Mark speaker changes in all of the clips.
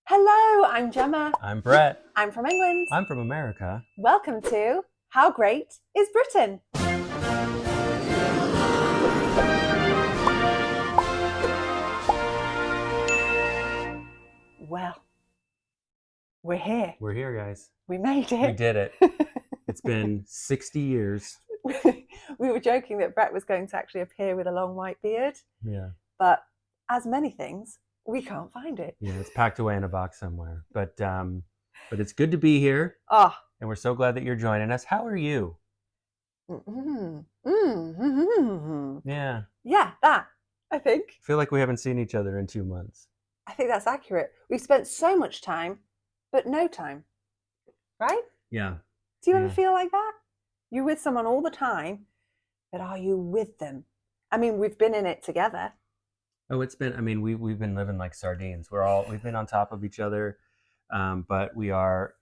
Speaker 1: Hello, I'm Gemma.
Speaker 2: I'm Brett.
Speaker 1: I'm from England.
Speaker 2: I'm from America.
Speaker 1: Welcome to How Great is Britain? Well, we're here.
Speaker 2: We're here, guys.
Speaker 1: We made it.
Speaker 2: We did it. It's been 60 years.
Speaker 1: We were joking that Brett was going to actually appear with a long white beard.
Speaker 2: Yeah.
Speaker 1: But as many things, we can't find it.
Speaker 2: Yeah, it's packed away in a box somewhere. But it's good to be here.
Speaker 1: Oh.
Speaker 2: And we're so glad that you're joining us. How are you? Yeah.
Speaker 1: Yeah, that, I think.
Speaker 2: I feel like we haven't seen each other in 2 months.
Speaker 1: I think that's accurate. We've spent so much time, but no time. Right?
Speaker 2: Yeah.
Speaker 1: Do you ever feel like that? You're with someone all the time, but are you with them? I mean, we've been in it together.
Speaker 2: Oh, it's been, we've been living like sardines. We've been on top of each other. But we're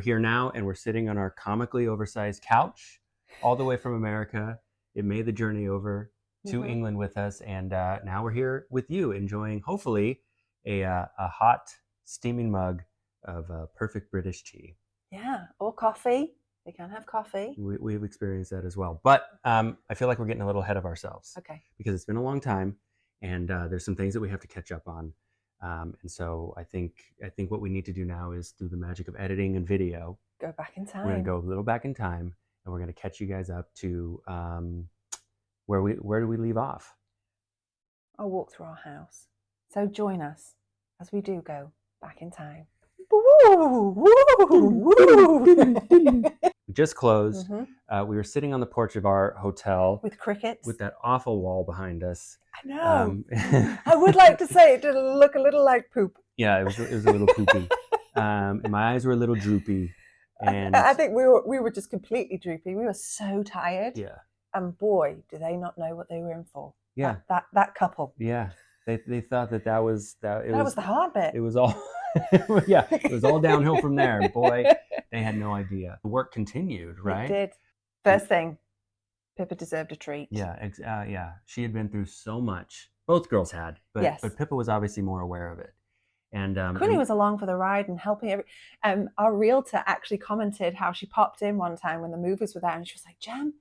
Speaker 2: here now, and we're sitting on our comically oversized couch all the way from America. It made the journey over to England with us. And now we're here with you, enjoying hopefully a hot steaming mug of perfect British tea.
Speaker 1: Yeah, or coffee. They can have coffee.
Speaker 2: We've experienced that as well. But I feel like we're getting a little ahead of ourselves.
Speaker 1: Okay.
Speaker 2: Because it's been a long time, and there's some things that we have to catch up on. And so I think what we need to do now is, through the magic of editing and video,
Speaker 1: go back in time.
Speaker 2: We're going to go a little back in time, and we're going to catch you guys up to where do we leave off?
Speaker 1: I'll walk through our house. So join us as we do go back in time.
Speaker 2: We just closed. We were sitting on the porch of our hotel
Speaker 1: with crickets,
Speaker 2: with that awful wall behind us.
Speaker 1: I know. I would like to say it did look a little like poop.
Speaker 2: Yeah, it was a little poopy. And my eyes were a little droopy. And
Speaker 1: I think we were just completely droopy. We were so tired.
Speaker 2: Yeah.
Speaker 1: And boy, do they not know what they were in for.
Speaker 2: Yeah.
Speaker 1: That couple.
Speaker 2: Yeah. They thought that was
Speaker 1: the hard bit.
Speaker 2: It was all yeah, it was all downhill from there. Boy, they had no idea. The work continued, right?
Speaker 1: It did. First thing, Pippa deserved a treat.
Speaker 2: Yeah, yeah. She had been through so much. Both girls had, but
Speaker 1: yes.
Speaker 2: But Pippa was obviously more aware of it. And
Speaker 1: Quinny was along for the ride and helping. Our realtor actually commented how she popped in one time when the movers were there, and she was like, "Jem,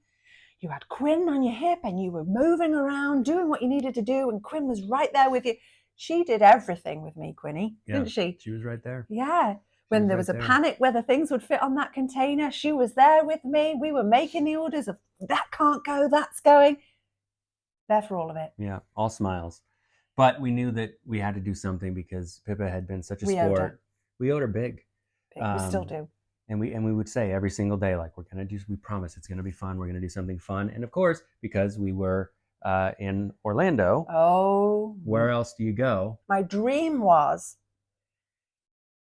Speaker 1: you had Quinn on your hip, and you were moving around, doing what you needed to do, and Quinn was right there with you." She did everything with me, Quinny, didn't she?
Speaker 2: She was right there.
Speaker 1: Yeah. When there was a panic whether things would fit on that container, she was there with me. We were making the orders of that can't go, that's going. There for all of it.
Speaker 2: Yeah, all smiles. But we knew that we had to do something because Pippa had been such a sport. We owed her big.
Speaker 1: We still do.
Speaker 2: And we would say every single day, like, we promise it's going to be fun. We're going to do something fun. And of course, because we were in Orlando.
Speaker 1: Oh.
Speaker 2: Where else do you go?
Speaker 1: My dream was,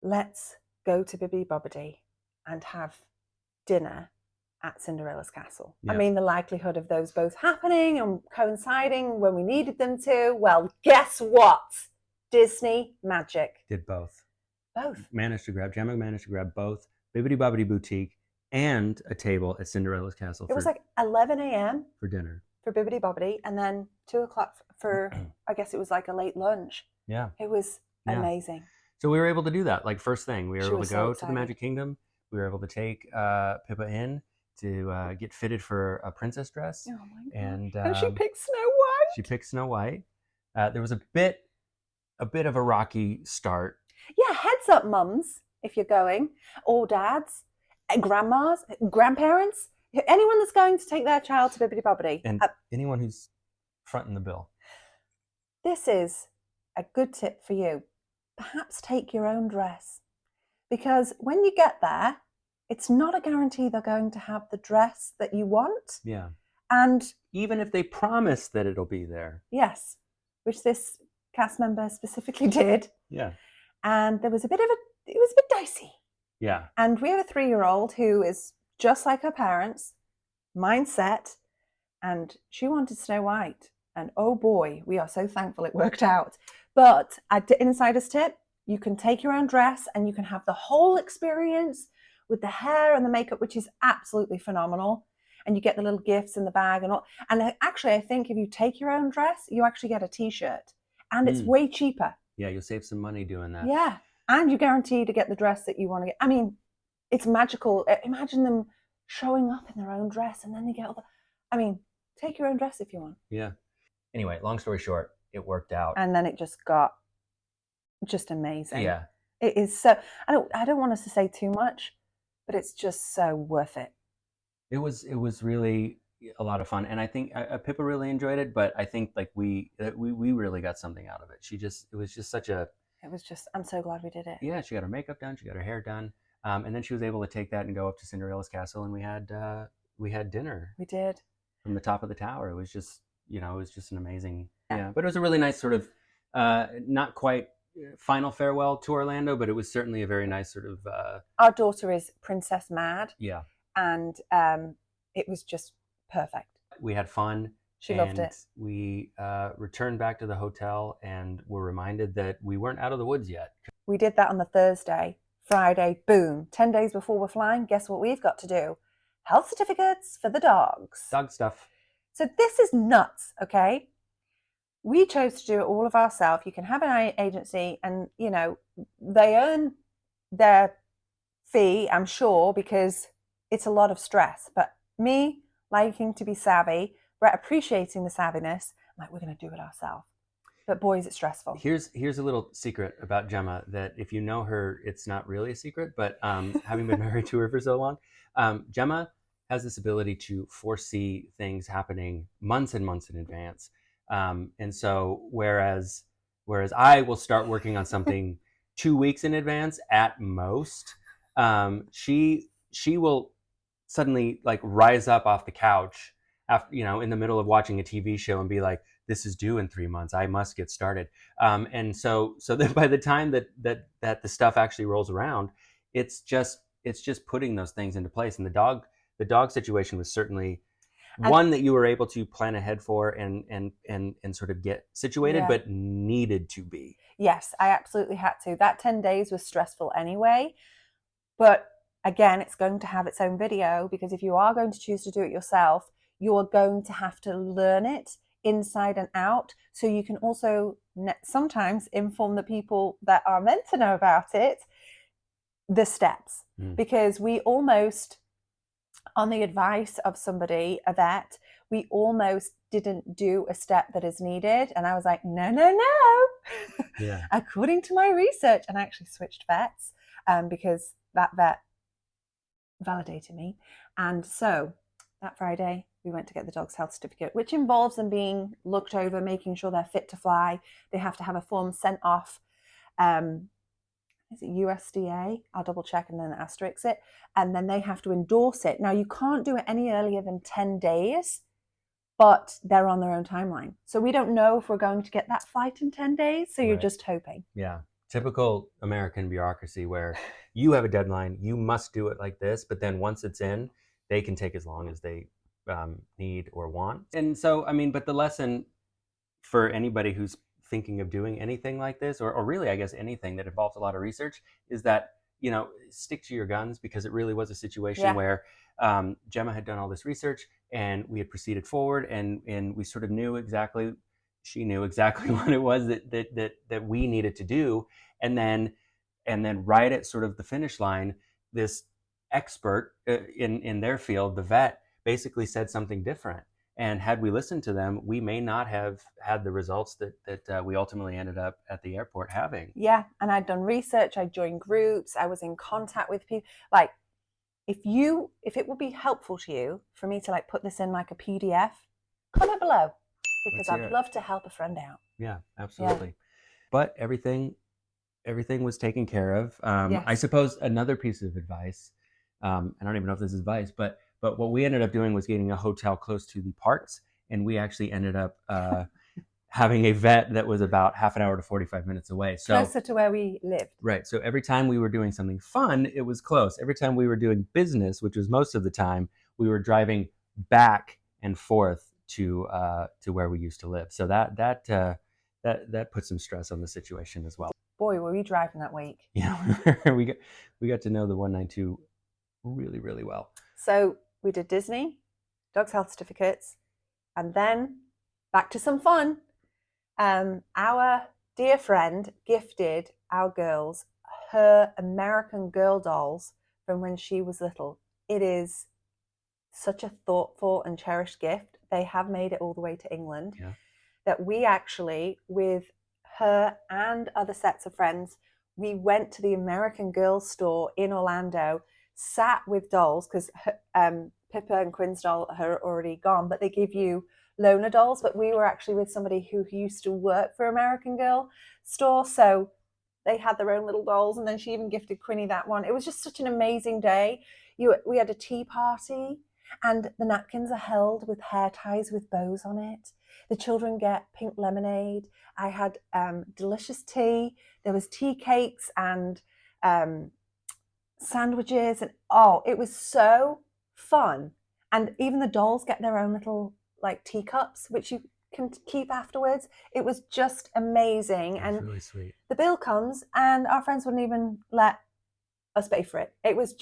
Speaker 1: let's go to Bibbidi Bobbidi and have dinner at Cinderella's castle. Yeah. I mean, the likelihood of those both happening and coinciding when we needed them to, well, guess what? Disney magic.
Speaker 2: Did both.
Speaker 1: Both.
Speaker 2: Gemma managed to grab both Bibbidi Bobbidi Boutique and a table at Cinderella's castle.
Speaker 1: It was like 11 a.m.
Speaker 2: for dinner.
Speaker 1: For Bibbidi Bobbidi, and then 2 o'clock for, I guess it was like a late lunch.
Speaker 2: Yeah.
Speaker 1: It was amazing.
Speaker 2: So we were able to do that. Like, first thing, we were able to go
Speaker 1: so
Speaker 2: to the Magic Kingdom. We were able to take Pippa in to get fitted for a princess dress.
Speaker 1: Oh my God.
Speaker 2: And
Speaker 1: she picked Snow White.
Speaker 2: She picked Snow White. There was a bit of a rocky start.
Speaker 1: Yeah, heads up, mums, if you're going, or dads, grandmas, grandparents. Anyone that's going to take their child to Bibbidi Bobbidi.
Speaker 2: And anyone who's fronting the bill.
Speaker 1: This is a good tip for you. Perhaps take your own dress. Because when you get there, it's not a guarantee they're going to have the dress that you want.
Speaker 2: Yeah.
Speaker 1: And
Speaker 2: even if they promise that it'll be there.
Speaker 1: Yes, which this cast member specifically did.
Speaker 2: Yeah.
Speaker 1: And it was a bit dicey.
Speaker 2: Yeah.
Speaker 1: And we have a 3-year-old who is just like her parents, mindset, and she wanted Snow White. And oh boy, we are so thankful it worked out. But insider's tip, you can take your own dress and you can have the whole experience with the hair and the makeup, which is absolutely phenomenal. And you get the little gifts in the bag and all. And actually, I think if you take your own dress, you actually get a t-shirt. And it's way cheaper.
Speaker 2: Yeah, you'll save some money doing that.
Speaker 1: Yeah. And you're guaranteed to get the dress that you want to get. I mean, it's magical. Imagine them showing up in their own dress and then they get all the. I mean, take your own dress if you want.
Speaker 2: Yeah. Anyway, long story short, it worked out.
Speaker 1: And then it just got just amazing.
Speaker 2: Yeah.
Speaker 1: It is so. I don't want us to say too much, but it's just so worth it.
Speaker 2: It was really a lot of fun, and I think Pippa really enjoyed it. But I think like we really got something out of it. It was just such a.
Speaker 1: It was just. I'm so glad we did it.
Speaker 2: Yeah, she got her makeup done, she got her hair done, and then she was able to take that and go up to Cinderella's castle, and we had dinner.
Speaker 1: We did
Speaker 2: from the top of the tower. It was just it was just an amazing. Yeah, but it was a really nice sort of not quite final farewell to Orlando, but it was certainly a very nice sort of.
Speaker 1: Our daughter is Princess Mad.
Speaker 2: Yeah.
Speaker 1: And it was just perfect.
Speaker 2: We had fun.
Speaker 1: She loved it.
Speaker 2: We returned back to the hotel and were reminded that we weren't out of the woods yet.
Speaker 1: We did that on the Thursday. Friday, boom, 10 days before we're flying, guess what we've got to do? Health certificates for the dogs.
Speaker 2: Dog stuff.
Speaker 1: So this is nuts, okay? We chose to do it all of ourselves. You can have an agency and, they earn their fee, I'm sure, because it's a lot of stress. But me liking to be savvy, appreciating the savviness, I'm like, we're going to do it ourselves. But boy, is it stressful.
Speaker 2: Here's a little secret about Gemma that if you know her, it's not really a secret, but having been married to her for so long, Gemma has this ability to foresee things happening months and months in advance. And so whereas I will start working on something 2 weeks in advance at most, she will suddenly like rise up off the couch after, in the middle of watching a TV show and be like, this is due in 3 months. I must get started. And so that by the time that the stuff actually rolls around, it's just putting those things into place. And the dog situation was certainly one that you were able to plan ahead for and sort of get situated, but needed to be.
Speaker 1: Yes, I absolutely had to. That 10 days was stressful anyway. But again, it's going to have its own video because if you are going to choose to do it yourself, you are going to have to learn it inside and out. So you can also sometimes inform the people that are meant to know about it, the steps. Because we almost, on the advice of somebody, a vet, we almost didn't do a step that is needed. And I was like, no.
Speaker 2: Yeah.
Speaker 1: According to my research, and I actually switched vets because that vet validated me. And so that Friday, we went to get the dog's health certificate, which involves them being looked over, making sure they're fit to fly. They have to have a form sent off. Is it USDA? I'll double check and then asterisk it. And then they have to endorse it. Now, you can't do it any earlier than 10 days, but they're on their own timeline. So we don't know if we're going to get that flight in 10 days. So you're just hoping.
Speaker 2: Yeah. Typical American bureaucracy where you have a deadline, you must do it like this, but then once it's in, they can take as long as they need or want. And so, I mean, but the lesson for anybody who's thinking of doing anything like this, or really, I guess, anything that involves a lot of research, is that, stick to your guns, because it really was a situation where Gemma had done all this research and we had proceeded forward and we sort of she knew exactly what it was that we needed to do. And then right at sort of the finish line, this expert in their field, the vet, basically said something different. And had we listened to them, we may not have had the results that we ultimately ended up at the airport having.
Speaker 1: Yeah, and I'd done research, I joined groups, I was in contact with people. Like, if it would be helpful to you for me to like put this in like a PDF, comment below, because I'd love to help a friend out.
Speaker 2: Yeah, absolutely. Yeah. But everything was taken care of. Yes. I suppose another piece of advice, I don't even know if this is advice, but what we ended up doing was getting a hotel close to the parks, and we actually ended up having a vet that was about half an hour to 45 minutes away. So
Speaker 1: closer to where we lived.
Speaker 2: Right. So every time we were doing something fun, it was close. Every time we were doing business, which was most of the time, we were driving back and forth to where we used to live. So that put some stress on the situation as well.
Speaker 1: Boy, were we driving that week.
Speaker 2: Yeah, we got to know the 192 really, really well.
Speaker 1: So we did Disney, dog's health certificates, and then back to some fun. Our dear friend gifted our girls her American Girl dolls from when she was little. It is such a thoughtful and cherished gift. They have made it all the way to England.
Speaker 2: Yeah.
Speaker 1: That we actually, with her and other sets of friends, we went to the American Girl store in Orlando, sat with dolls, because Pippa and Quinn's doll are already gone, but they give you loaner dolls. But we were actually with somebody who used to work for American Girl store, so they had their own little dolls, and then she even gifted Quinny that one. It was just such an amazing day. We had a tea party, and the napkins are held with hair ties with bows on it. The children get pink lemonade. I had delicious tea. There was tea cakes and sandwiches, and it was so fun. And even the dolls get their own little like teacups, which you can keep afterwards. It was just amazing.
Speaker 2: That's
Speaker 1: and
Speaker 2: really sweet.
Speaker 1: The bill comes, and our friends wouldn't even let us pay for it. It was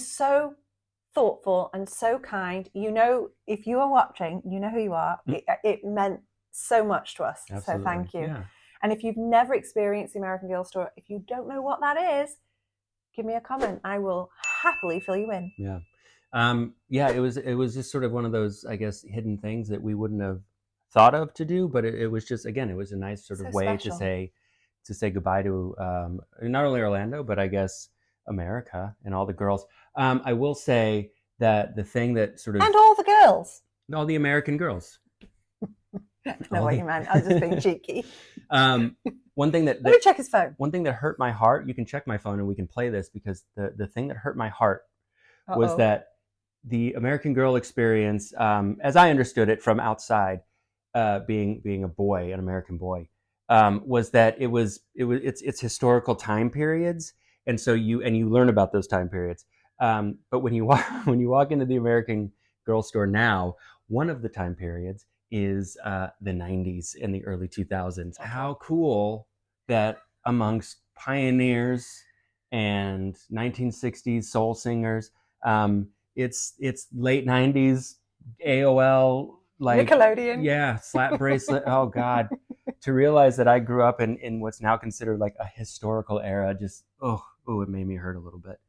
Speaker 1: so thoughtful and so kind. If you are watching, you know who you are. It meant so much to us.
Speaker 2: Absolutely.
Speaker 1: So thank you.
Speaker 2: Yeah.
Speaker 1: And if you've never experienced the American Girl store, if you don't know what that is, give me a comment. I will happily fill you in.
Speaker 2: Yeah. It was just sort of one of those, I guess, hidden things that we wouldn't have thought of to do, but it was just, again, it was a nice sort of way
Speaker 1: special.
Speaker 2: to say goodbye to not only Orlando, but I guess America and all the girls. I will say that the thing that sort of...
Speaker 1: And all the girls.
Speaker 2: All the American girls.
Speaker 1: I know what you meant. I was just being cheeky.
Speaker 2: One thing that...
Speaker 1: Let me check his phone.
Speaker 2: One thing that hurt my heart, you can check my phone and we can play this, because the thing that hurt my heart was that the American Girl experience, as I understood it from outside, being a boy, an American boy, was that it's historical time periods, and so you learn about those time periods. But when you walk into the American Girl store now, one of the time periods is the 90s and the early 2000s. How cool that amongst pioneers and 1960s soul singers, it's late 90s AOL, like
Speaker 1: Nickelodeon.
Speaker 2: Yeah, slap bracelet. Oh God. To realize that I grew up in what's now considered like a historical era, just it made me hurt a little bit.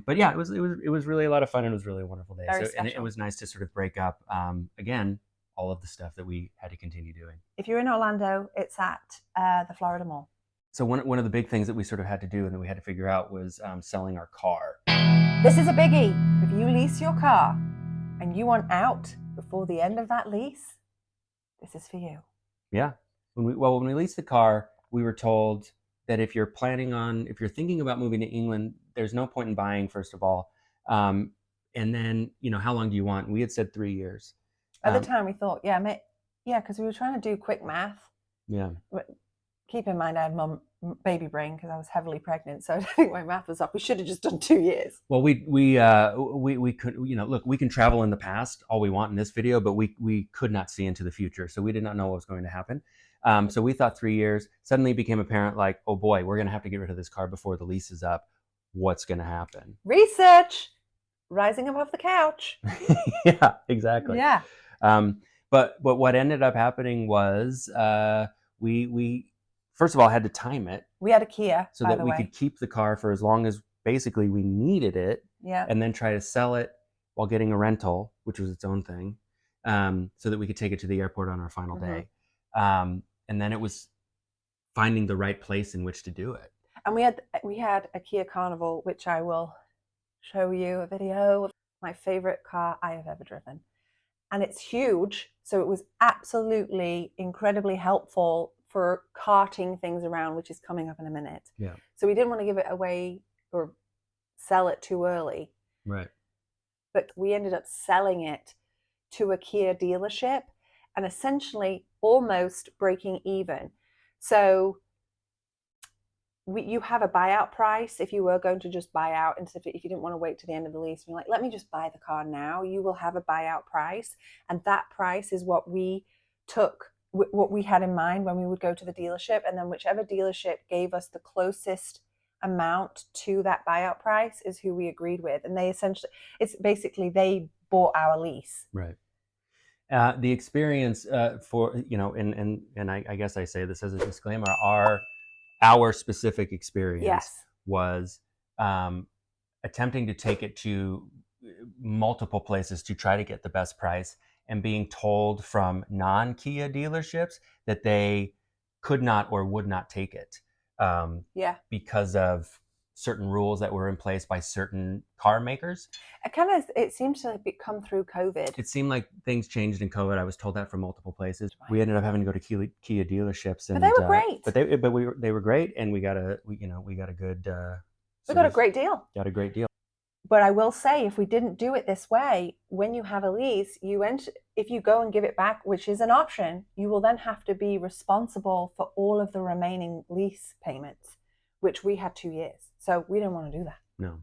Speaker 2: But yeah, it was really a lot of fun, and it was really a wonderful day. And it was nice to sort of break up again all of the stuff that we had to continue doing.
Speaker 1: If you're in Orlando, it's at the Florida Mall.
Speaker 2: So one of the big things that we sort of had to do and that we had to figure out was selling our car.
Speaker 1: This is a biggie. If you lease your car and you want out before the end of that lease, this is for you.
Speaker 2: Yeah. When we leased the car, we were told that if you're thinking about moving to England, there's no point in buying, first of all. And then, how long do you want? We had said 3 years.
Speaker 1: At the time, we thought, because we were trying to do quick math.
Speaker 2: Yeah.
Speaker 1: But keep in mind, I had baby brain because I was heavily pregnant, so I don't think my math was up. We should have just done 2 years.
Speaker 2: Well, we could, look, we can travel in the past all we want in this video, but we could not see into the future, so we did not know what was going to happen. So we thought 3 years. Suddenly it became apparent, like, oh boy, we're going to have to get rid of this car before the lease is up. What's going to happen?
Speaker 1: Research, rising above the couch.
Speaker 2: Yeah, exactly.
Speaker 1: Yeah.
Speaker 2: But what ended up happening was we first of all had to time it.
Speaker 1: We had a Kia,
Speaker 2: so that we could keep the car for as long as basically we needed it.
Speaker 1: Yeah.
Speaker 2: And then try to sell it while getting a rental, which was its own thing, so that we could take it to the airport on our final day. And then it was finding the right place in which to do it.
Speaker 1: And we had a Kia Carnival, which I will show you a video of. My favorite car I have ever driven. And it's huge, so it was absolutely incredibly helpful for carting things around, which is coming up in a minute.
Speaker 2: Yeah.
Speaker 1: So we didn't want to give it away or sell it too early.
Speaker 2: Right.
Speaker 1: But we ended up selling it to a Kia dealership and essentially almost breaking even. So you have a buyout price if you were going to just buy out, instead if you didn't want to wait to the end of the lease. You're like, let me just buy the car now. You will have a buyout price, and that price is what we took, what we had in mind when we would go to the dealership, and then whichever dealership gave us the closest amount to that buyout price is who we agreed with. And they essentially, it's basically they bought our lease.
Speaker 2: Right. The experience for I guess I say this as a disclaimer. Our specific experience
Speaker 1: Yes.
Speaker 2: was attempting to take it to multiple places to try to get the best price, and being told from non-Kia dealerships that they could not or would not take it because of certain rules that were in place by certain car makers.
Speaker 1: It seems to come through COVID.
Speaker 2: It seemed like things changed in COVID. I was told that from multiple places. We ended up having to go to Kia dealerships, and
Speaker 1: But they were great.
Speaker 2: They were great, and we got a good.
Speaker 1: We got a great deal.
Speaker 2: Got a great deal.
Speaker 1: But I will say, if we didn't do it this way, when you have a lease, if you go and give it back, which is an option, you will then have to be responsible for all of the remaining lease payments, which we had 2 years. So we didn't want to do that.
Speaker 2: No.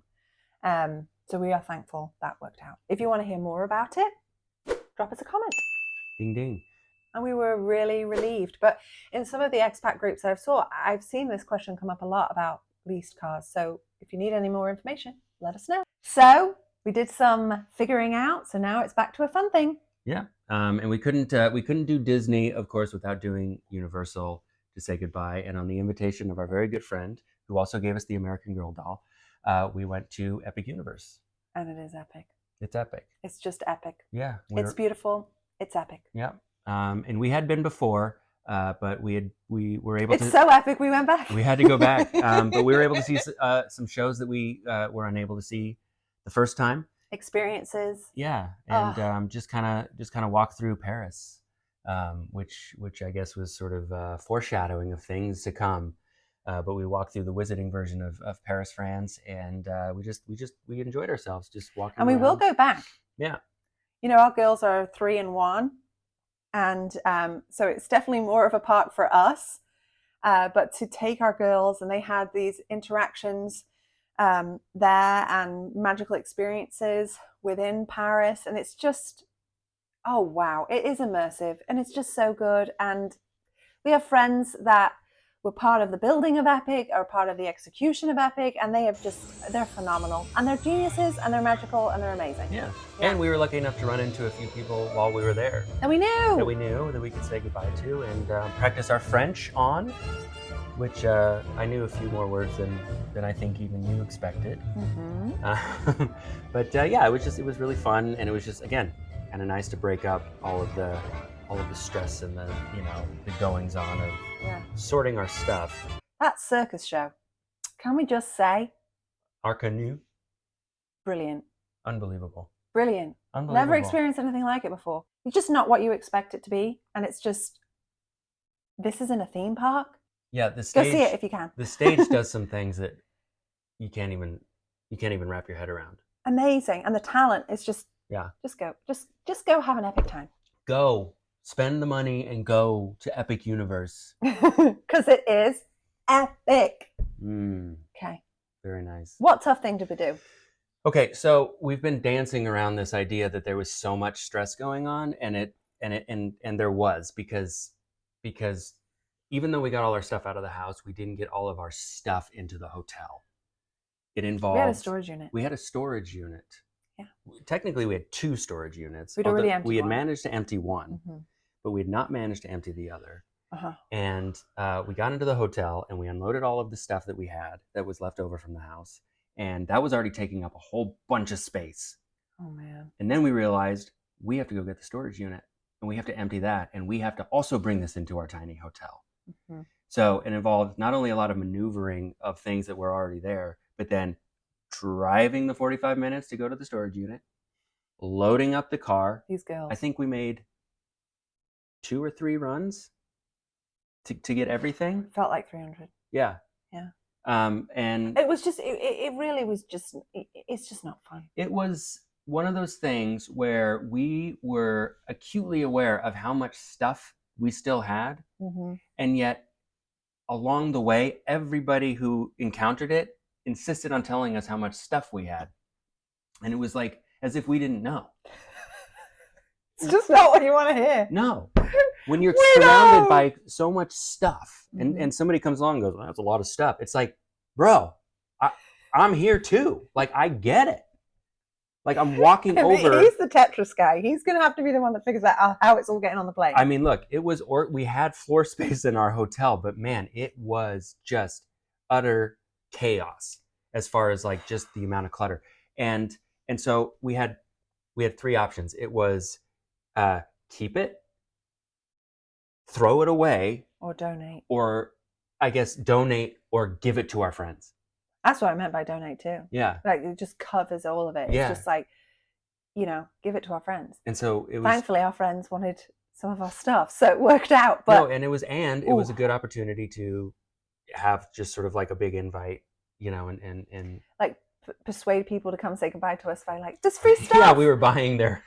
Speaker 1: So we are thankful that worked out. If you want to hear more about it, drop us a comment.
Speaker 2: Ding, ding.
Speaker 1: And we were really relieved. But in some of the expat groups that I've seen this question come up a lot about leased cars. So if you need any more information, let us know. So we did some figuring out. So now it's back to a fun thing.
Speaker 2: Yeah. And we couldn't do Disney, of course, without doing Universal to say goodbye. And on the invitation of our very good friend, who also gave us the American Girl doll, we went to Epic Universe.
Speaker 1: And it is epic.
Speaker 2: It's epic.
Speaker 1: It's just epic.
Speaker 2: Yeah.
Speaker 1: It's beautiful. It's epic.
Speaker 2: Yeah. And we had been before, but we were able to.
Speaker 1: It's so epic, we went back.
Speaker 2: We had to go back. But we were able to see some shows that we were unable to see the first time.
Speaker 1: Experiences.
Speaker 2: Yeah. And just kind of walk through Paris, which I guess was sort of foreshadowing of things to come. But we walked through the wizarding version of Paris, France, and we enjoyed ourselves just walking.
Speaker 1: And we will go back.
Speaker 2: Yeah.
Speaker 1: You know, our girls are 3 and 1, and so it's definitely more of a park for us. But to take our girls, and they had these interactions there and magical experiences within Paris, and it's just, oh wow, it is immersive, and it's just so good. And we have friends that were part of the building of Epic or part of the execution of Epic, and they're phenomenal, and they're geniuses, and they're magical, and they're amazing.
Speaker 2: Yeah. And we were lucky enough to run into a few people while we were there
Speaker 1: And we knew
Speaker 2: that we could say goodbye to and practice our French on, which I knew a few more words than I think even you expected.
Speaker 1: Mm-hmm.
Speaker 2: But yeah, it was really fun, and it was just, again, kind of nice to break up all of the stress and the goings on of sorting our stuff.
Speaker 1: That circus show, can we just say,
Speaker 2: Our canoe,
Speaker 1: brilliant.
Speaker 2: Unbelievable.
Speaker 1: Brilliant. Never experienced anything like it before. It's just not what you expect it to be, and it's just, this is in a theme park.
Speaker 2: Yeah, the stage.
Speaker 1: Go see it if you can.
Speaker 2: The stage does some things that you can't even wrap your head around.
Speaker 1: Amazing, and the talent is just just go have an epic time.
Speaker 2: Go spend the money and go to Epic Universe
Speaker 1: because it is epic. Okay.
Speaker 2: Very nice.
Speaker 1: What tough thing did we do?
Speaker 2: Okay, so we've been dancing around this idea that there was so much stress going on, and there was because even though we got all our stuff out of the house, we didn't get all of our stuff into the hotel. It involved.
Speaker 1: We had a storage unit.
Speaker 2: We had a storage unit.
Speaker 1: Yeah.
Speaker 2: Technically, we had 2 storage units.
Speaker 1: We'd already emptied one.
Speaker 2: We had managed to empty one, but we had not managed to empty the other. And we got into the hotel, and we unloaded all of the stuff that we had that was left over from the house. And that was already taking up a whole bunch of space.
Speaker 1: Oh, man.
Speaker 2: And then we realized we have to go get the storage unit, and we have to empty that, and we have to also bring this into our tiny hotel. So it involved not only a lot of maneuvering of things that were already there, but then driving the 45 minutes to go to the storage unit, loading up the car.
Speaker 1: These girls.
Speaker 2: I think we made 2 or 3 runs to get everything.
Speaker 1: Felt like 300.
Speaker 2: Yeah.
Speaker 1: Yeah.
Speaker 2: And
Speaker 1: it was just, it really was just, it's just not fun.
Speaker 2: It was one of those things where we were acutely aware of how much stuff we still had. And yet along the way, everybody who encountered it insisted on telling us how much stuff we had. And it was like, as if we didn't know.
Speaker 1: It's just not what you want to hear.
Speaker 2: No. When you're surrounded by so much stuff and somebody comes along and goes, well, that's a lot of stuff. It's like, bro, I'm here too. Like, I get it. Like I'm walking over.
Speaker 1: He's the Tetris guy. He's going to have to be the one that figures out how it's all getting on the plane.
Speaker 2: I mean, look, we had floor space in our hotel, but man, it was just utter chaos as far as like just the amount of clutter. And so we had 3 options. It was keep it, throw it away,
Speaker 1: or donate.
Speaker 2: Or I guess donate or give it to our friends.
Speaker 1: That's what I meant by donate too.
Speaker 2: Yeah.
Speaker 1: Like it just covers all of it.
Speaker 2: Yeah.
Speaker 1: It's just like, give it to our friends.
Speaker 2: And so it was.
Speaker 1: Thankfully, our friends wanted some of our stuff, so it worked out. But
Speaker 2: no, and it was a good opportunity to have just sort of like a big invite, and
Speaker 1: like persuade people to come say goodbye to us by like, just free stuff.
Speaker 2: Yeah, we were buying their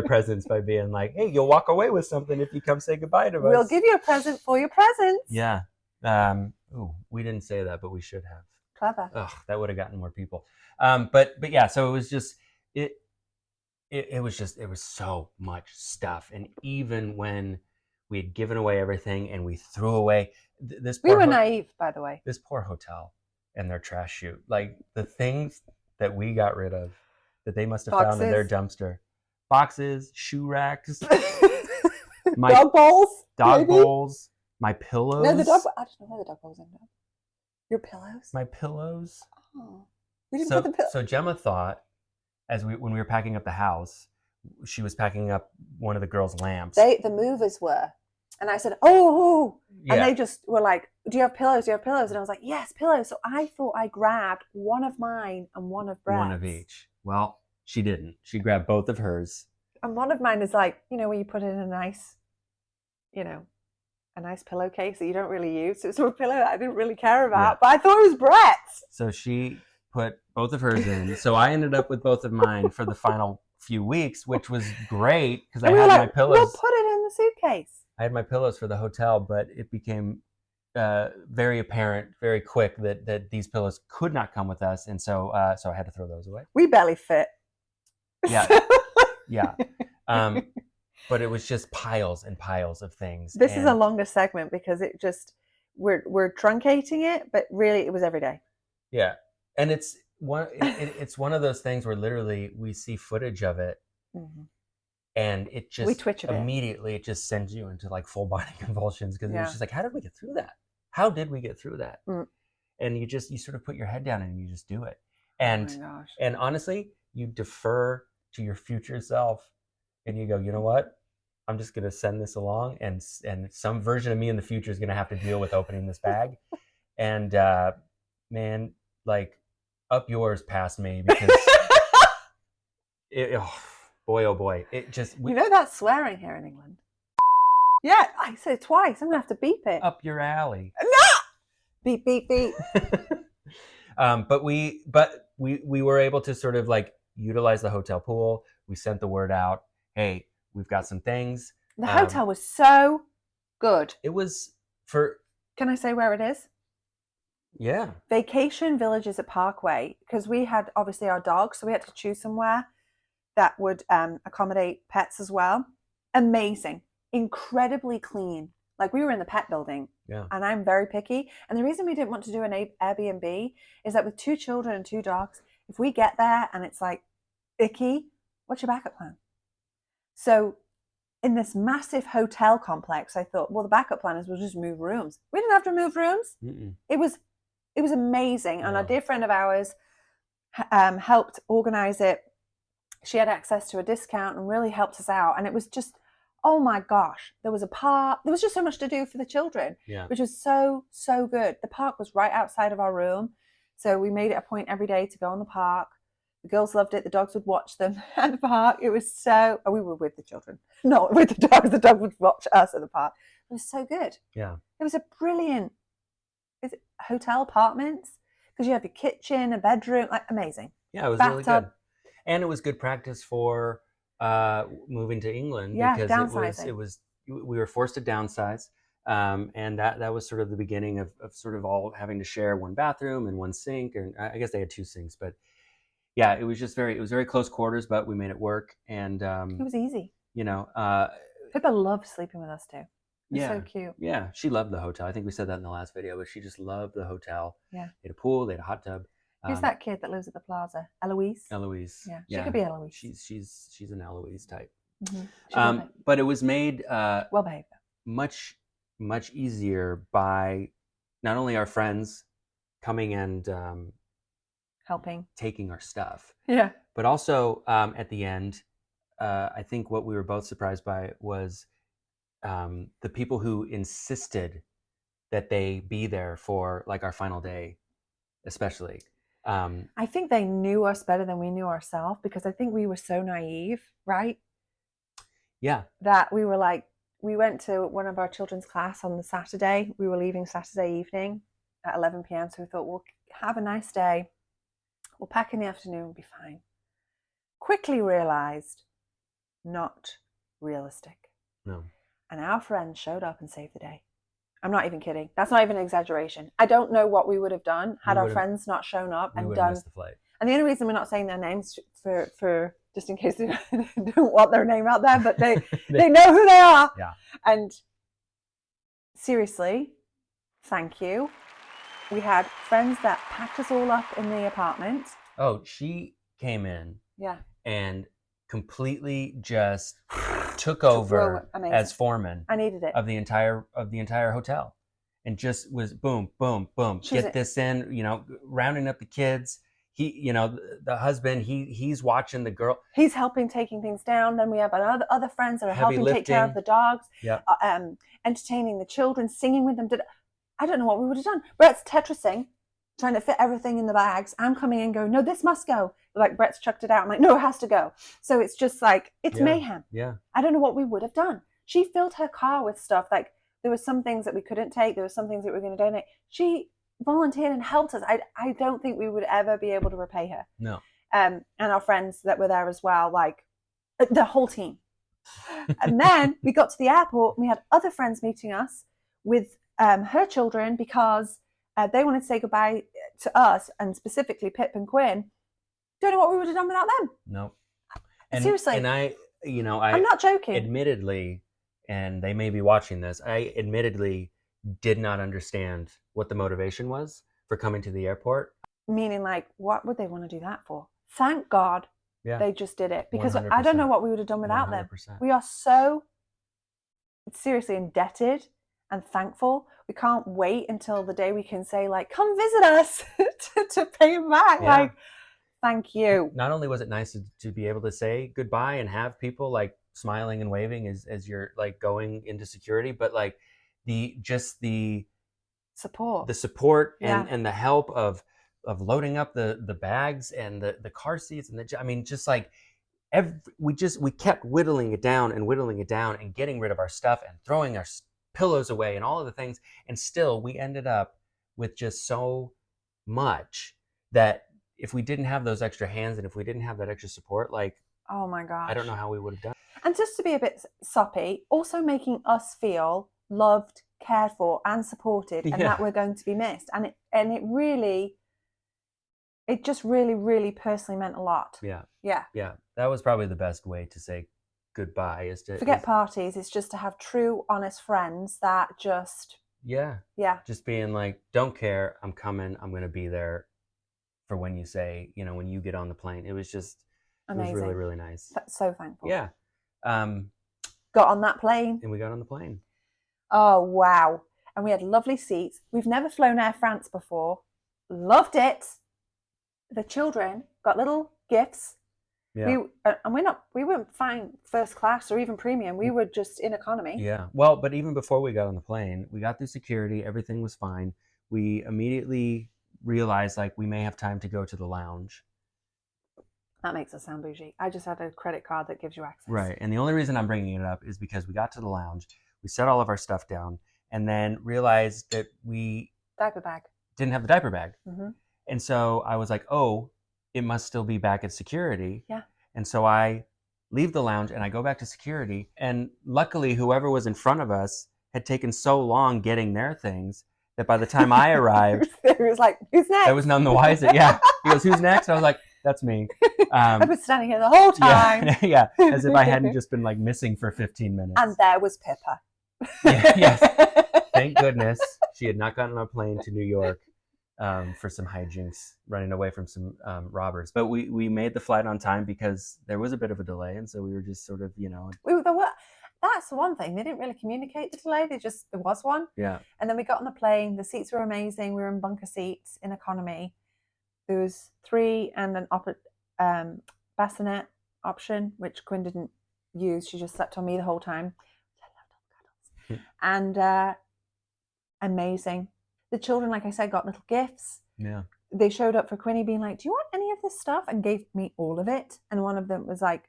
Speaker 2: presents by being like, hey, you'll walk away with something if you come say goodbye to us.
Speaker 1: We'll give you a present for your presents.
Speaker 2: Yeah. We didn't say that, but we should have.
Speaker 1: Clever.
Speaker 2: Ugh, that would have gotten more people. But yeah, so it was just it was so much stuff, and even when we had given away everything and we threw away
Speaker 1: we were naive, by the way.
Speaker 2: This poor hotel and their trash chute, like the things that we got rid of that they must have found in their dumpster, boxes, shoe racks,
Speaker 1: dog bowls,
Speaker 2: my pillows.
Speaker 1: No, the dog. I don't know where the dog bowls ended up. Your pillows.
Speaker 2: My pillows.
Speaker 1: Oh, we didn't put the pillows.
Speaker 2: So Gemma thought, when we were packing up the house, she was packing up one of the girls' lamps.
Speaker 1: The movers were, and I said, "Oh,"
Speaker 2: yeah.
Speaker 1: And they just were like, "Do you have pillows? Do you have pillows?" And I was like, "Yes, pillows." So I thought I grabbed one of mine and one of Brett's.
Speaker 2: One of each. Well, she didn't. She grabbed both of hers.
Speaker 1: And one of mine is like, when you put it in a nice, a nice pillowcase that you don't really use. So it's a pillow that I didn't really care about, but I thought it was Brett's.
Speaker 2: So she put both of hers in. So I ended up with both of mine for the final few weeks, which was great because I had my pillows.
Speaker 1: We'll put it in the suitcase.
Speaker 2: I had my pillows for the hotel, but it became very apparent very quick that these pillows could not come with us, and so I had to throw those away.
Speaker 1: We barely fit.
Speaker 2: Yeah, yeah. But it was just piles and piles of things.
Speaker 1: This is a longer segment because it just we're truncating it, but really it was every day.
Speaker 2: Yeah, and it's one of those things where literally we see footage of it, and it just
Speaker 1: we twitch
Speaker 2: immediately. It just sends you into like full body convulsions because it was just like, how did we get through that? How did we get through that? And you sort of put your head down and you just do it. And
Speaker 1: oh my gosh.
Speaker 2: And honestly, you defer to your future self. And you go, you know what? I'm just going to send this along, and some version of me in the future is going to have to deal with opening this bag. And man, like up yours past me because boy, oh boy, it just
Speaker 1: that's swearing here in England. Yeah, I said it twice. I'm going to have to beep it.
Speaker 2: Up your alley.
Speaker 1: No! Beep, beep, beep.
Speaker 2: But we were able to sort of like utilize the hotel pool. We sent the word out. Hey, we've got some things.
Speaker 1: The hotel was so good.
Speaker 2: It was for...
Speaker 1: Can I say where it is?
Speaker 2: Yeah.
Speaker 1: Vacation Villages at Parkway, because we had obviously our dogs, so we had to choose somewhere that would accommodate pets as well. Amazing. Incredibly clean. Like we were in the pet building.
Speaker 2: Yeah.
Speaker 1: And I'm very picky. And the reason we didn't want to do an Airbnb is that with 2 children and 2 dogs, if we get there and it's like icky, what's your backup plan? So in this massive hotel complex, I thought, well, the backup plan is we'll just move rooms. We didn't have to move rooms.
Speaker 2: Mm-mm.
Speaker 1: It was amazing. Yeah. And a dear friend of ours helped organize it. She had access to a discount and really helped us out. And it was just, oh my gosh, there was a park. There was just so much to do for the children, which was so, so good. The park was right outside of our room. So we made it a point every day to go in the park. The girls loved it. The dogs would watch them at the park. It was so... Oh, we were with the children, not with the dogs. The dog would watch us at the park. It was so good.
Speaker 2: Yeah.
Speaker 1: It was a brilliant hotel apartments because you have your kitchen, a bedroom, like amazing.
Speaker 2: Yeah, it was really good. And it was good practice for moving to England because we were forced to downsize. And that was sort of the beginning of sort of all having to share one bathroom and one sink. And I guess they had 2 sinks, but yeah, it was very close quarters, but we made it work. And
Speaker 1: it was easy.
Speaker 2: Pippa
Speaker 1: loved sleeping with us too. It was so cute.
Speaker 2: Yeah, she loved the hotel. I think we said that in the last video, but she just loved the hotel.
Speaker 1: Yeah.
Speaker 2: They had a pool, they had a hot tub.
Speaker 1: Who's that kid that lives at the plaza? Eloise?
Speaker 2: Eloise.
Speaker 1: Yeah, she could be Eloise.
Speaker 2: She's an Eloise type.
Speaker 1: But
Speaker 2: it was made
Speaker 1: well behaved.
Speaker 2: much easier by not only our friends coming and
Speaker 1: helping,
Speaker 2: taking our stuff,
Speaker 1: but
Speaker 2: also at the end, I think what we were both surprised by was the people who insisted that they be there for like our final day, especially.
Speaker 1: I think they knew us better than we knew ourselves, because I think we were so naive, right?
Speaker 2: Yeah.
Speaker 1: That we were like, we went to one of our children's class on the Saturday. We were leaving Saturday evening at 11 p.m. So we thought, we'll have a nice day. We'll pack in the afternoon, we'll be fine. Quickly realized, not realistic.
Speaker 2: No.
Speaker 1: And our friends showed up and saved the day. I'm not even kidding. That's not even an exaggeration. I don't know what we would have done had our friends not shown up and done.
Speaker 2: Missed the flight.
Speaker 1: And the only reason we're not saying their names for just in case they don't want their name out there, but they know who they are.
Speaker 2: Yeah.
Speaker 1: And seriously, thank you. We had friends that packed us all up in the apartment.
Speaker 2: Oh, she came in.
Speaker 1: Yeah.
Speaker 2: And completely just took over as foreman.
Speaker 1: I needed it.
Speaker 2: Of the entire hotel, and just was boom, boom, boom. Get this in, rounding up the kids. He, the husband, he's watching the girl. He's
Speaker 1: helping taking things down. Then we have other friends that are helping take care of the dogs.
Speaker 2: Yeah.
Speaker 1: Entertaining the children, singing with them. I don't know what we would have done. Brett's Tetrising, trying to fit everything in the bags. I'm coming in going, no, this must go. Like Brett's chucked it out. I'm like, no, it has to go. So it's just like, it's mayhem.
Speaker 2: Yeah.
Speaker 1: I don't know what we would have done. She filled her car with stuff. Like there were some things that we couldn't take. There were some things that we were going to donate. She volunteered and helped us. I don't think we would ever be able to repay her.
Speaker 2: No.
Speaker 1: And our friends that were there as well, like the whole team. And then we got to the airport and we had other friends meeting us with her children, because they wanted to say goodbye to us, and specifically Pip and Quinn. Don't know what we would have done without them.
Speaker 2: No.
Speaker 1: Seriously.
Speaker 2: And
Speaker 1: I'm not joking.
Speaker 2: Admittedly, and they may be watching this, I admittedly did not understand what the motivation was for coming to the airport.
Speaker 1: Meaning, like, what would they want to do that for? Thank God they just did it. Because 100%. I don't know what we would have done without 100%. Them. We are so seriously indebted and thankful. We can't wait until the day we can say, like, come visit us to pay them back. Yeah. Like, thank you.
Speaker 2: Not only was it nice to be able to say goodbye and have people like smiling and waving as you're like going into security, but like the support and the help of loading up the bags and the car seats and just like we kept whittling it down and getting rid of our stuff and throwing our pillows away and all of the things, and still we ended up with just so much that if we didn't have those extra hands and if we didn't have that extra support, like,
Speaker 1: oh my gosh,
Speaker 2: I don't know how we would have done.
Speaker 1: And just to be a bit soppy, also making us feel loved, cared for and supported, and that we're going to be missed. And it just really, really personally meant a lot.
Speaker 2: Yeah.
Speaker 1: Yeah.
Speaker 2: Yeah. That was probably the best way to say goodbye, is to
Speaker 1: forget parties. It's just to have true, honest friends that just just being like, don't care, I'm coming, I'm going to be there for when you say, when you get on the plane. It was just amazing. It was really, really nice. So thankful.
Speaker 2: Yeah.
Speaker 1: Got on that plane.
Speaker 2: And we got on the plane.
Speaker 1: Oh, wow. And we had lovely seats. We've never flown Air France before. Loved it. The children got little gifts. Yeah. We weren't flying first class or even premium. We were just in economy.
Speaker 2: Yeah. Well, but even before we got on the plane, we got through security. Everything was fine. We immediately realized like we may have time to go to the lounge.
Speaker 1: That makes us sound bougie. I just had a credit card that gives you access.
Speaker 2: Right. And the only reason I'm bringing it up is because we got to the lounge, we set all of our stuff down, and then realized that we didn't have the diaper bag. Mm-hmm. And so I was like, oh, it must still be back at security.
Speaker 1: Yeah.
Speaker 2: And so I leave the lounge and I go back to security. And luckily, whoever was in front of us had taken so long getting their things that by the time I arrived,
Speaker 1: it was like, who's next?
Speaker 2: I was none the wiser. Yeah. He goes, who's next? I was like, that's me.
Speaker 1: I've been standing here the whole time.
Speaker 2: Yeah. As if I hadn't just been like missing for 15 minutes.
Speaker 1: And there was Pippa.
Speaker 2: Yes. Thank goodness she had not gotten on a plane to New York for some hijinks, running away from some robbers. But we made the flight on time because there was a bit of a delay, and so we were just sort of,
Speaker 1: That's the one thing. They didn't really communicate the delay. There was one.
Speaker 2: Yeah.
Speaker 1: And then we got on the plane. The seats were amazing. We were in bunker seats in economy. There was 3 and an bassinet option, which Quinn didn't use. She just slept on me the whole time. I loved and amazing. The children, like I said, got little gifts.
Speaker 2: Yeah.
Speaker 1: They showed up for Quinny being like, do you want any of this stuff? And gave me all of it. And one of them was like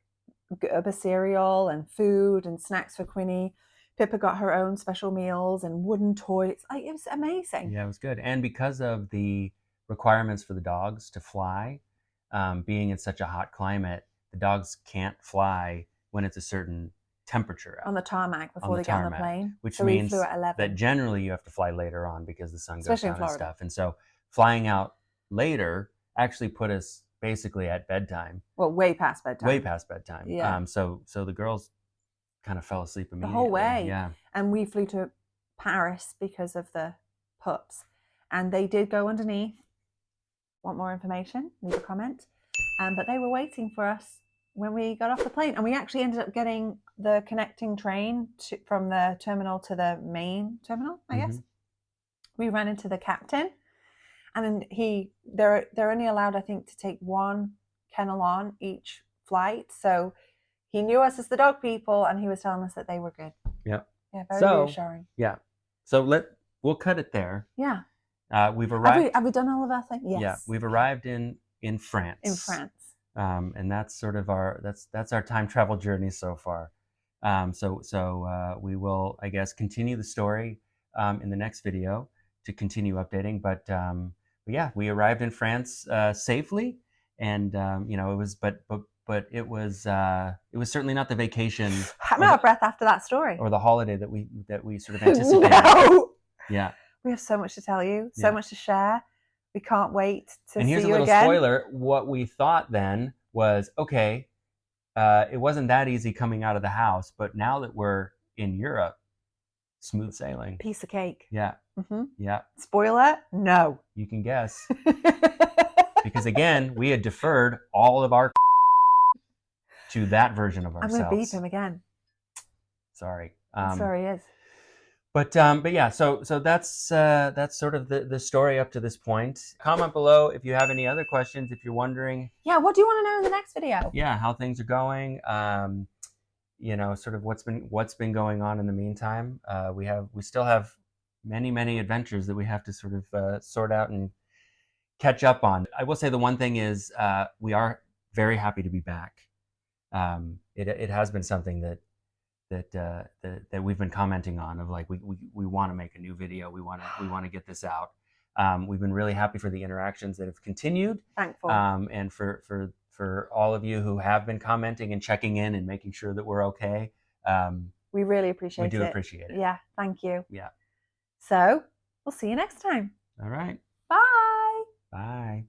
Speaker 1: Gerber cereal and food and snacks for Quinny. Pippa got her own special meals and wooden toys. Like, it was amazing.
Speaker 2: Yeah, it was good. And because of the requirements for the dogs to fly, being in such a hot climate, the dogs can't fly when it's a certain temperature
Speaker 1: on the tarmac before they get on the plane,
Speaker 2: which
Speaker 1: so
Speaker 2: means
Speaker 1: we flew at 11.
Speaker 2: That generally you have to fly later on because the sun goes
Speaker 1: Especially
Speaker 2: down
Speaker 1: in Florida.
Speaker 2: and stuff. And so flying out later actually put us basically at bedtime.
Speaker 1: Well, way past bedtime.
Speaker 2: Way past bedtime.
Speaker 1: Yeah.
Speaker 2: So the girls kind of fell asleep immediately.
Speaker 1: The whole way.
Speaker 2: Yeah.
Speaker 1: And we flew to Paris because of the pups, and they did go underneath. Want more information? Leave a comment. But they were waiting for us when we got off the plane, and we actually ended up getting the connecting train from the terminal to the main terminal, I guess. We ran into the captain, and they're only allowed, I think, to take 1 kennel on each flight. So he knew us as the dog people, and he was telling us that they were good.
Speaker 2: Yeah.
Speaker 1: Yeah, very reassuring.
Speaker 2: Yeah. So we'll cut it there.
Speaker 1: Yeah.
Speaker 2: We've arrived.
Speaker 1: Have we done all of our things? Yes.
Speaker 2: Yeah, we've arrived in France.
Speaker 1: In France.
Speaker 2: And that's sort of that's our time travel journey so far. So we will, I guess, continue the story in the next video to continue updating. But yeah, we arrived in France safely, and it was but it was certainly not the vacation.
Speaker 1: I'm out of breath after that story.
Speaker 2: Or the holiday that we sort of anticipated.
Speaker 1: No.
Speaker 2: Yeah.
Speaker 1: We have so much to tell you, so much to share. We can't wait to see you again.
Speaker 2: And here's a little spoiler. What we thought then was, okay, it wasn't that easy coming out of the house, but now that we're in Europe, smooth sailing.
Speaker 1: Piece of cake.
Speaker 2: Yeah. Yeah.
Speaker 1: Spoiler? No.
Speaker 2: You can guess. Because again, we had deferred all of our to that version of ourselves.
Speaker 1: I'm going to beep him again.
Speaker 2: Sorry.
Speaker 1: Sorry, he is.
Speaker 2: But yeah, so that's sort of the story up to this point. Comment below if you have any other questions. If you're wondering,
Speaker 1: yeah, what do you want to know in the next video?
Speaker 2: Yeah, how things are going. Sort of what's been going on in the meantime. We still have many adventures that we have to sort of sort out and catch up on. I will say the one thing is we are very happy to be back. It has been something that we've been commenting on, of like we want to make a new video, we want to get this out. We've been really happy for the interactions that have continued.
Speaker 1: Thankful.
Speaker 2: And for all of you who have been commenting and checking in and making sure that we're okay.
Speaker 1: We really appreciate it.
Speaker 2: We do appreciate it.
Speaker 1: Yeah, thank you.
Speaker 2: Yeah.
Speaker 1: So we'll see you next time.
Speaker 2: All right.
Speaker 1: Bye.
Speaker 2: Bye.